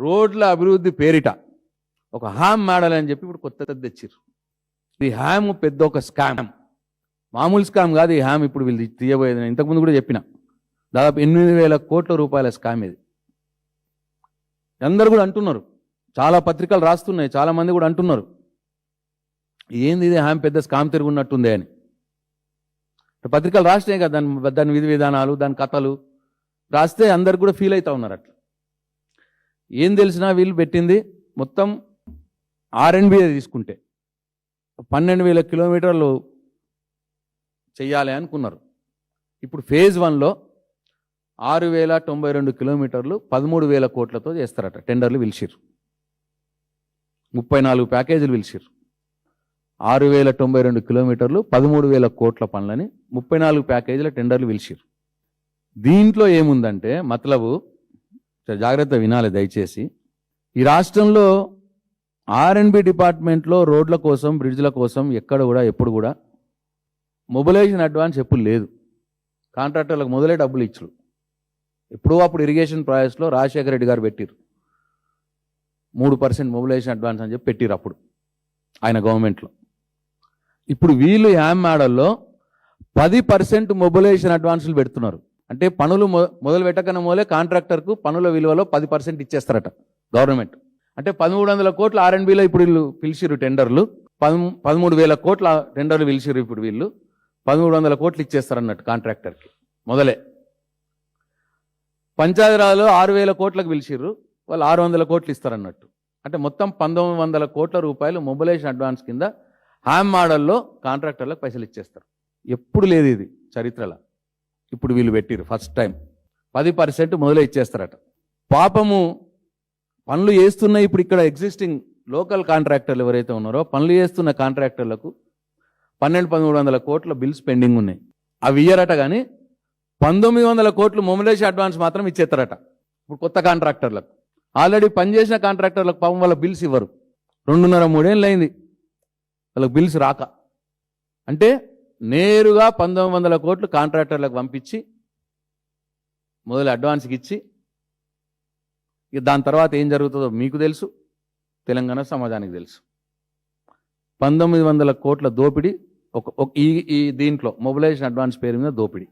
రోడ్ల అభివృద్ధి పేరిట ఒక హామ్ మోడల్ అని చెప్పి ఇప్పుడు కొత్తది తెచ్చిర్రు. ఈ హామ్ పెద్ద ఒక స్కామ్, మామూలు స్కామ్ కాదు. ఈ హామ్ ఇప్పుడు వీళ్ళు తీయబోయేది ఇంతకుముందు కూడా చెప్పిన, దాదాపు 8,000 కోట్ల రూపాయల స్కామ్ ఇది. అందరు కూడా అంటున్నారు, చాలా పత్రికలు రాస్తున్నాయి, చాలా మంది కూడా అంటున్నారు ఏంది ఇది హామ్ పెద్ద స్కామ్ తిరుగున్నట్టుంది అని. పత్రికలు రాసినాయి కదా దాని విధి విధానాలు, దాని కథలు రాస్తే అందరు కూడా ఫీల్ అవుతా ఉన్నారు. అట్లా ఏం తెలిసినా వీళ్ళు పెట్టింది మొత్తం R&B తీసుకుంటే 12,000 కిలోమీటర్లు చెయ్యాలి అనుకున్నారు. ఇప్పుడు ఫేజ్ 1లో 6,092 కిలోమీటర్లు 13,000 కోట్లతో చేస్తారట. టెండర్లు పిలిచిర్రు, 34 ప్యాకేజీలు పిలిచిర్రు. 6,092 కిలోమీటర్లు 13,000 కోట్ల పనులని 34 ప్యాకేజీల టెండర్లు పిలిచిర్రు. దీంట్లో ఏముందంటే మతలబు జాగ్రత్త వినాలి దయచేసి. ఈ రాష్ట్రంలో R&B డిపార్ట్మెంట్లో రోడ్ల కోసం, బ్రిడ్జ్ల కోసం ఎక్కడ కూడా ఎప్పుడు కూడా మొబిలైజేషన్ అడ్వాన్స్ ఎప్పుడు లేదు. కాంట్రాక్టర్లకు మొదలే డబ్బులు ఇచ్చుడు. ఎప్పుడో అప్పుడు ఇరిగేషన్ ప్రాజెక్ట్స్లో రాజశేఖర రెడ్డి గారు పెట్టిరు 3% మొబిలైజేషన్ అడ్వాన్స్ అని చెప్పి పెట్టిరు అప్పుడు ఆయన గవర్నమెంట్లో. ఇప్పుడు వీళ్ళు యామ్ మోడల్లో 10% మొబిలైజేషన్ అడ్వాన్సులు పెడుతున్నారు. అంటే పనులు మొదలు పెట్టకనే మొదలే కాంట్రాక్టర్కు పనుల విలువలో 10% ఇచ్చేస్తారట గవర్నమెంట్. అంటే 1,300 కోట్ల R&Bలో ఇప్పుడు వీళ్ళు పిలిచిరు టెండర్లు, 13,000 కోట్ల టెండర్లు పిలిచిరు. ఇప్పుడు వీళ్ళు 1,300 కోట్లు ఇచ్చేస్తారన్నట్టు కాంట్రాక్టర్కి మొదలే. పంచాయతీరాజ్లో 6,000 కోట్లకు పిలిచిర్రు, వాళ్ళు 600 కోట్లు ఇస్తారన్నట్టు. అంటే మొత్తం 1,900 కోట్ల రూపాయలు మొబిలైజేషన్ అడ్వాన్స్ కింద హామ్ మోడల్లో కాంట్రాక్టర్లకు పైసలు ఇచ్చేస్తారు. ఎప్పుడు లేదు ఇది చరిత్రలో. ఇప్పుడు వీళ్ళు పెట్టిరు ఫస్ట్ టైం 10% మొదలే ఇచ్చేస్తారట. పాపము పనులు చేస్తున్నాయి. ఇప్పుడు ఇక్కడ ఎగ్జిస్టింగ్ లోకల్ కాంట్రాక్టర్లు ఎవరైతే ఉన్నారో పనులు చేస్తున్న కాంట్రాక్టర్లకు 1,200-1,300 కోట్ల బిల్స్ పెండింగ్ ఉన్నాయి. అవి ఇయ్యరట. కానీ 1,900 కోట్లు మొబిలైజేషన్ అడ్వాన్స్ మాత్రం ఇచ్చేస్తారట ఇప్పుడు కొత్త కాంట్రాక్టర్లకు. ఆల్రెడీ పనిచేసిన కాంట్రాక్టర్లకు పాపం వాళ్ళ బిల్స్ ఇవ్వరు. 2.5-3 ఏళ్ళు అయింది వాళ్ళకి బిల్స్ రాక. అంటే నేరుగా 1,900 కోట్లు కాంట్రాక్టర్లకు పంపించి మొదలు అడ్వాన్స్కి ఇచ్చి ఇక దాని తర్వాత ఏం జరుగుతుందో మీకు తెలుసు, తెలంగాణ సమాజానికి తెలుసు. 1,900 కోట్ల దోపిడీ ఈ దీంట్లో మొబిలైజేషన్ అడ్వాన్స్ పేరు మీద దోపిడీ.